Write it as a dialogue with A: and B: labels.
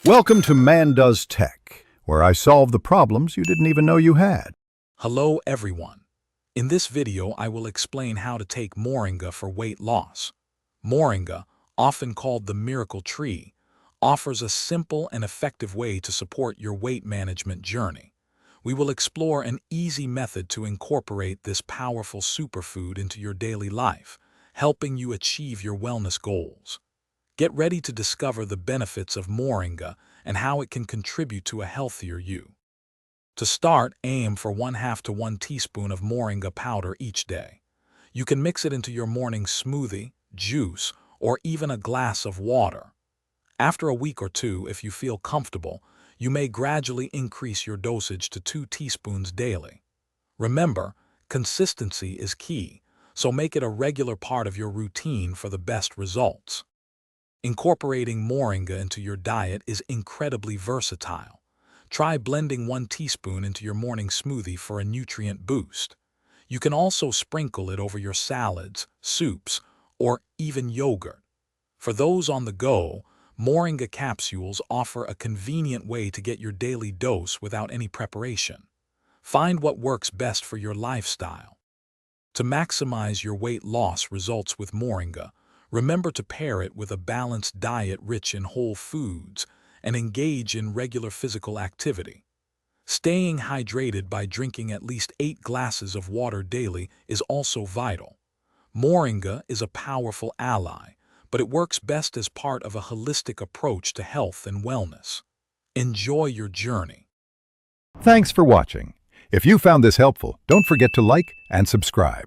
A: Welcome to Man Does Tech, where I solve the problems you didn't even know you had.
B: Hello everyone. In this video I will explain how to take Moringa for weight loss. Moringa, often called the miracle tree, offers a simple and effective way to support your weight management journey. We will explore an easy method to incorporate this powerful superfood into your daily life, helping you achieve your wellness goals. Get ready to discover the benefits of Moringa and how it can contribute to a healthier you. To start, aim for 1/2 to 1 teaspoon of Moringa powder each day. You can mix it into your morning smoothie, juice, or even a glass of water. After a week or two, if you feel comfortable, you may gradually increase your dosage to 2 teaspoons daily. Remember, consistency is key, so make it a regular part of your routine for the best results. Incorporating Moringa into your diet is incredibly versatile. Try blending 1 teaspoon into your morning smoothie for a nutrient boost. You can also sprinkle it over your salads, soups, or even yogurt. For those on the go, Moringa capsules offer a convenient way to get your daily dose without any preparation. Find what works best for your lifestyle. To maximize your weight loss results with Moringa, remember to pair it with a balanced diet rich in whole foods and engage in regular physical activity. Staying hydrated by drinking at least 8 glasses of water daily is also vital. Moringa is a powerful ally, but it works best as part of a holistic approach to health and wellness. Enjoy your journey.
A: Thanks for watching. If you found this helpful, don't forget to like and subscribe.